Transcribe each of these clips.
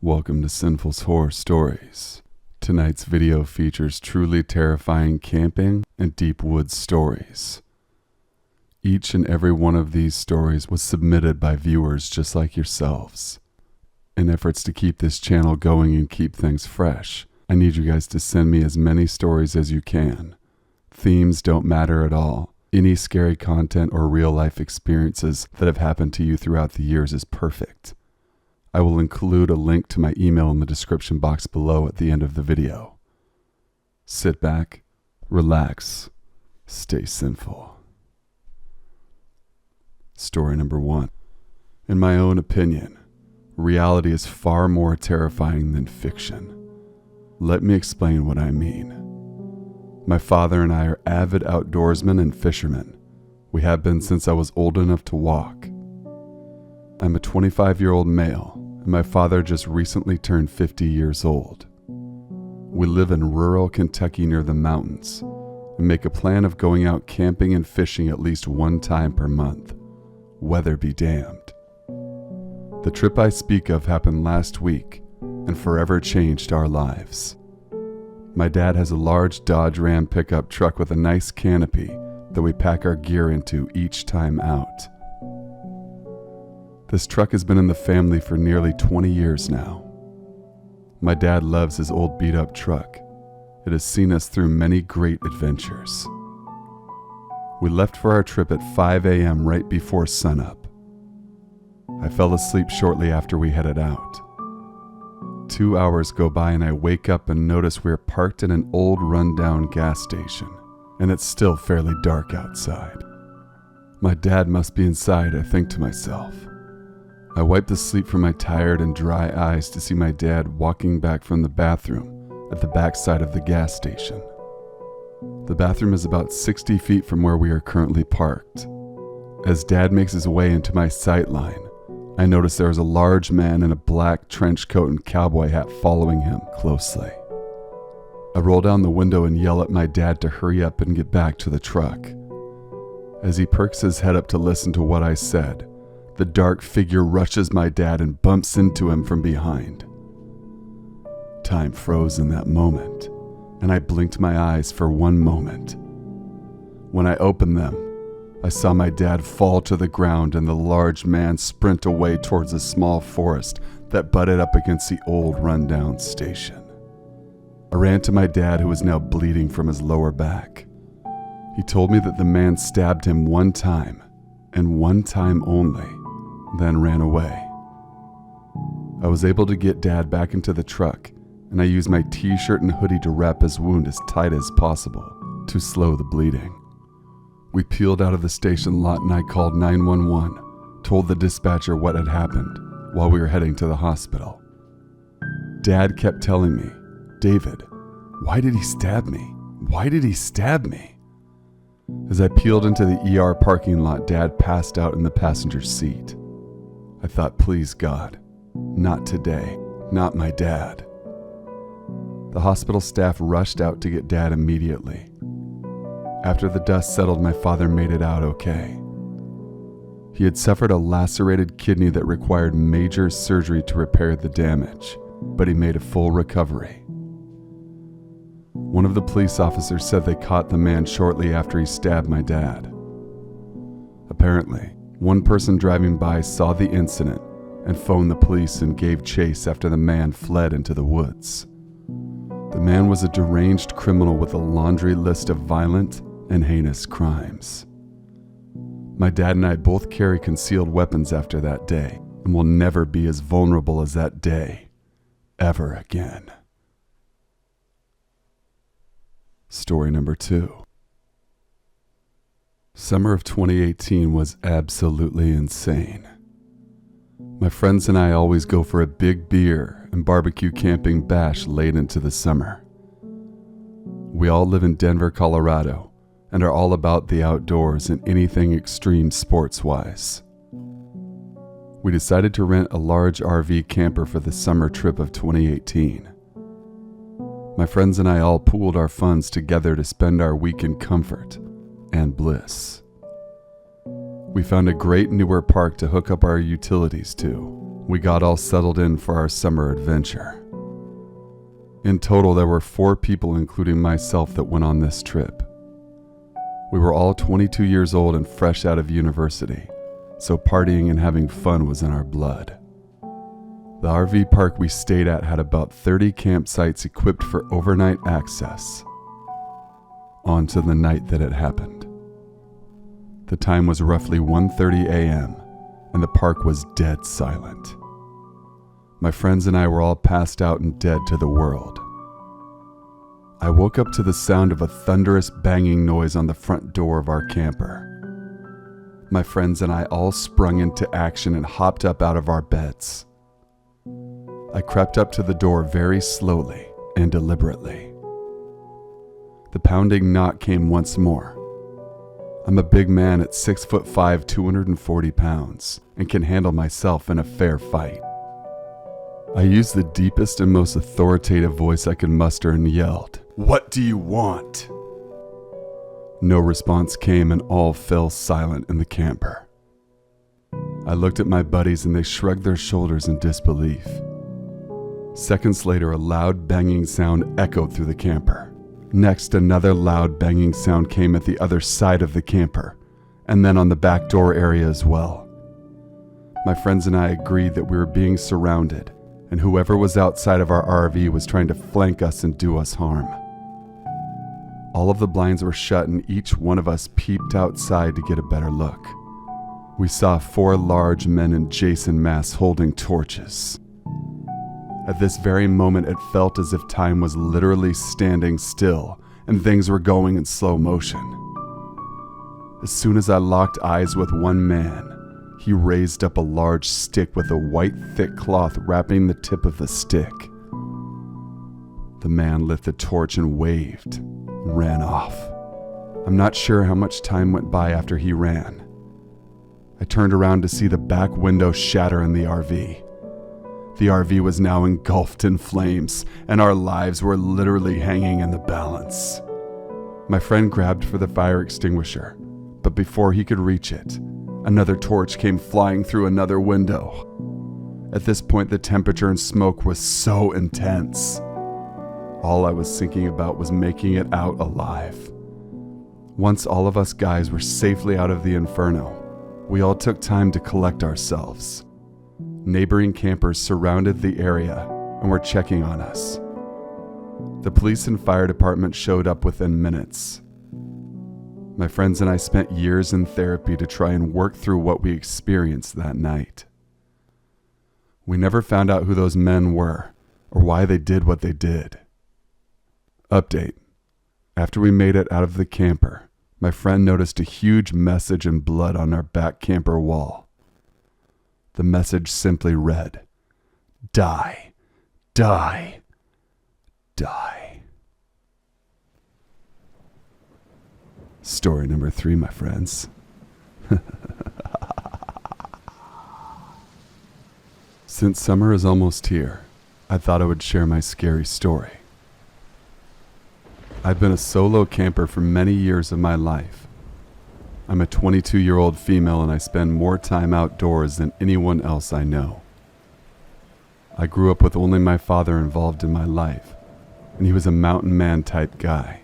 Welcome to Sinful's Horror Stories. Tonight's video features truly terrifying camping and deep woods stories. Each and every one of these stories was submitted by viewers just like yourselves. In efforts to keep this channel going and keep things fresh, I need you guys to send me as many stories as you can. Themes don't matter at all. Any scary content or real-life experiences that have happened to you throughout the years is perfect. I will include a link to my email in the description box below at the end of the video. Sit back, relax, stay sinful. Story number 1. In my own opinion, reality is far more terrifying than fiction. Let me explain what I mean. My father and I are avid outdoorsmen and fishermen. We have been since I was old enough to walk. I'm a 25-year-old male, and my father just recently turned 50 years old. We live in rural Kentucky near the mountains, and make a plan of going out camping and fishing at least one time per month. Weather be damned. The trip I speak of happened last week, and forever changed our lives. My dad has a large Dodge Ram pickup truck with a nice canopy that we pack our gear into each time out. This truck has been in the family for nearly 20 years now. My dad loves his old beat-up truck. It has seen us through many great adventures. We left for our trip at 5 a.m. right before sunup. I fell asleep shortly after we headed out. 2 hours go by and I wake up and notice we're parked in an old rundown gas station, and it's still fairly dark outside. My dad must be inside, I think to myself. I wipe the sleep from my tired and dry eyes to see my dad walking back from the bathroom at the back side of the gas station. The bathroom is about 60 feet from where we are currently parked. As Dad makes his way into my sight line, I notice there is a large man in a black trench coat and cowboy hat following him closely. I roll down the window and yell at my dad to hurry up and get back to the truck. As he perks his head up to listen to what I said, the dark figure rushes my dad and bumps into him from behind. Time froze in that moment, and I blinked my eyes for one moment. When I opened them, I saw my dad fall to the ground and the large man sprint away towards a small forest that butted up against the old rundown station. I ran to my dad, who was now bleeding from his lower back. He told me that the man stabbed him one time, and one time only, then ran away. I was able to get Dad back into the truck, and I used my t-shirt and hoodie to wrap his wound as tight as possible to slow the bleeding. We peeled out of the station lot and I called 911, told the dispatcher what had happened while we were heading to the hospital. Dad kept telling me, "David, why did he stab me? Why did he stab me?" As I peeled into the ER parking lot, Dad passed out in the passenger seat. I thought, please God, not today, not my dad. The hospital staff rushed out to get Dad immediately. After the dust settled, my father made it out okay. He had suffered a lacerated kidney that required major surgery to repair the damage, but he made a full recovery. One of the police officers said they caught the man shortly after he stabbed my dad. Apparently, one person driving by saw the incident and phoned the police and gave chase after the man fled into the woods. The man was a deranged criminal with a laundry list of violent and heinous crimes. My dad and I both carry concealed weapons after that day, and will never be as vulnerable as that day, ever again. Story number 2. Summer of 2018 was absolutely insane. My friends and I always go for a big beer and barbecue camping bash late into the summer. We all live in Denver, Colorado, and are all about the outdoors and anything extreme sports-wise. We decided to rent a large RV camper for the summer trip of 2018. My friends and I all pooled our funds together to spend our week in comfort and bliss. We found a great newer park to hook up our utilities to, We got all settled in for our summer adventure. In total, there were 4 people, including myself, that went on this trip. We were all 22 years old and fresh out of university, so partying and having fun was in our blood. The RV park we stayed at had about 30 campsites equipped for overnight access. On to the night that it happened. The time was roughly 1:30 a.m., and the park was dead silent. My friends and I were all passed out and dead to the world. I woke up to the sound of a thunderous banging noise on the front door of our camper. My friends and I all sprung into action and hopped up out of our beds. I crept up to the door very slowly and deliberately. The pounding knock came once more. I'm a big man at 6'5", 240 pounds, and can handle myself in a fair fight. I used the deepest and most authoritative voice I could muster and yelled, "What do you want?" No response came, and all fell silent in the camper. I looked at my buddies and they shrugged their shoulders in disbelief. Seconds later, a loud banging sound echoed through the camper. Next, another loud banging sound came at the other side of the camper, and then on the back door area as well. My friends and I agreed that we were being surrounded, and whoever was outside of our RV was trying to flank us and do us harm. All of the blinds were shut, and each one of us peeped outside to get a better look. We saw 4 large men in Jason masks holding torches. At this very moment, it felt as if time was literally standing still and things were going in slow motion. As soon as I locked eyes with one man, he raised up a large stick with a white thick cloth wrapping the tip of the stick. The man lit the torch and waved, ran off. I'm not sure how much time went by after he ran. I turned around to see the back window shatter in the RV. The RV was now engulfed in flames, and our lives were literally hanging in the balance. My friend grabbed for the fire extinguisher, but before he could reach it, another torch came flying through another window. At this point, the temperature and smoke was so intense. All I was thinking about was making it out alive. Once all of us guys were safely out of the inferno, we all took time to collect ourselves. Neighboring campers surrounded the area and were checking on us. The police and fire department showed up within minutes. My friends and I spent years in therapy to try and work through what we experienced that night. We never found out who those men were or why they did what they did. Update. After we made it out of the camper, my friend noticed a huge message in blood on our back camper wall. The message simply read, "Die, die, die." Story number 3, my friends. Since summer is almost here, I thought I would share my scary story. I've been a solo camper for many years of my life. I'm a 22-year-old female, and I spend more time outdoors than anyone else I know. I grew up with only my father involved in my life, and he was a mountain man type guy.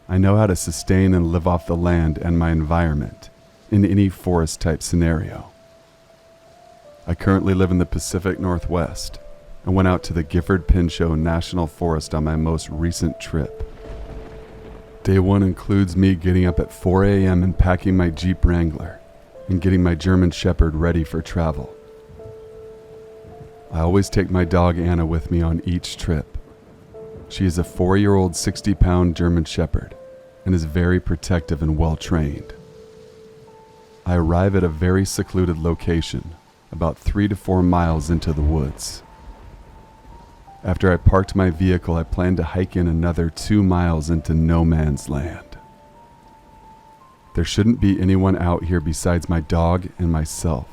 I know how to sustain and live off the land and my environment in any forest type scenario. I currently live in the Pacific Northwest and went out to the Gifford Pinchot National Forest on my most recent trip. Day 1 includes me getting up at 4 a.m. and packing my Jeep Wrangler and getting my German Shepherd ready for travel. I always take my dog Anna with me on each trip. She is a 4-year-old 60-pound German Shepherd and is very protective and well-trained. I arrive at a very secluded location, about 3 to 4 miles into the woods. After I parked my vehicle, I planned to hike in another 2 miles into no man's land. There shouldn't be anyone out here besides my dog and myself.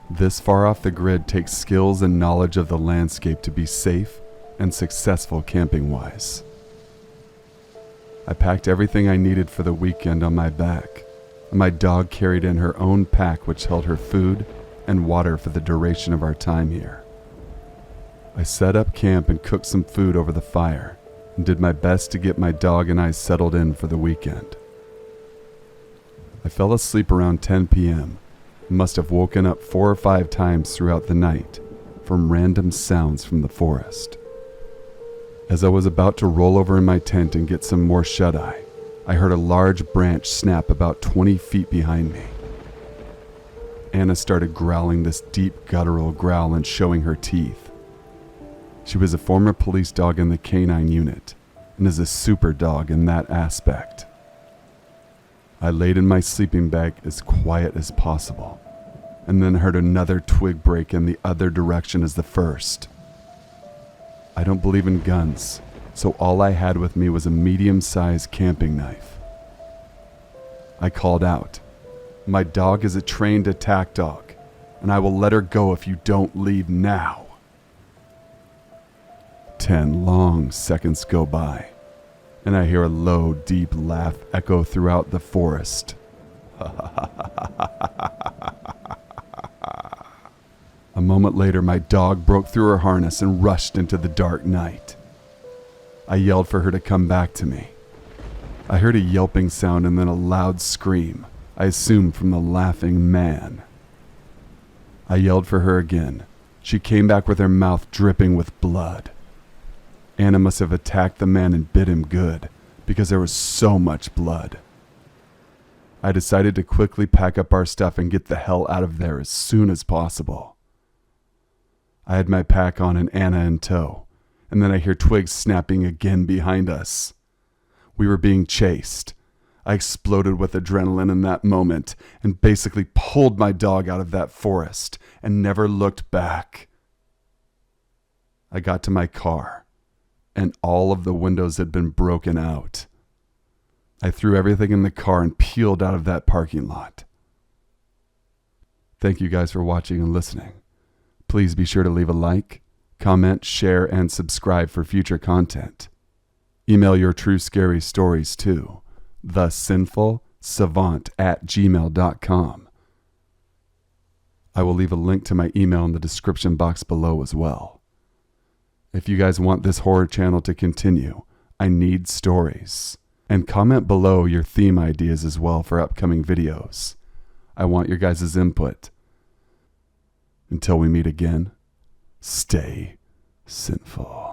This far off the grid takes skills and knowledge of the landscape to be safe and successful camping-wise. I packed everything I needed for the weekend on my back, and my dog carried in her own pack, which held her food, and water for the duration of our time here. I set up camp and cooked some food over the fire and did my best to get my dog and I settled in for the weekend. I fell asleep around 10 p.m. and must have woken up 4 or 5 times throughout the night from random sounds from the forest. As I was about to roll over in my tent and get some more shut-eye, I heard a large branch snap about 20 feet behind me. Anna started growling this deep guttural growl and showing her teeth. She was a former police dog in the canine unit and is a super dog in that aspect. I laid in my sleeping bag as quiet as possible and then heard another twig break in the other direction as the first. I don't believe in guns, so all I had with me was a medium-sized camping knife. I called out, "My dog is a trained attack dog, and I will let her go if you don't leave now." 10 long seconds go by, and I hear a low, deep laugh echo throughout the forest. A moment later, my dog broke through her harness and rushed into the dark night. I yelled for her to come back to me. I heard a yelping sound and then a loud scream, I assumed from the laughing man. I yelled for her again. She came back with her mouth dripping with blood. Anna must have attacked the man and bit him good, because there was so much blood. I decided to quickly pack up our stuff and get the hell out of there as soon as possible. I had my pack on and Anna in tow, and then I hear twigs snapping again behind us. We were being chased. I exploded with adrenaline in that moment and basically pulled my dog out of that forest and never looked back. I got to my car, and all of the windows had been broken out. I threw everything in the car and peeled out of that parking lot. Thank you guys for watching and listening. Please be sure to leave a like, comment, share, and subscribe for future content. Email your true scary stories to thesinfulsavant@gmail.com. I will leave a link to my email in the description box below as well. If you guys want this horror channel to continue, I need stories. And comment below your theme ideas as well for upcoming videos. I want your guys' input. Until we meet again, stay sinful.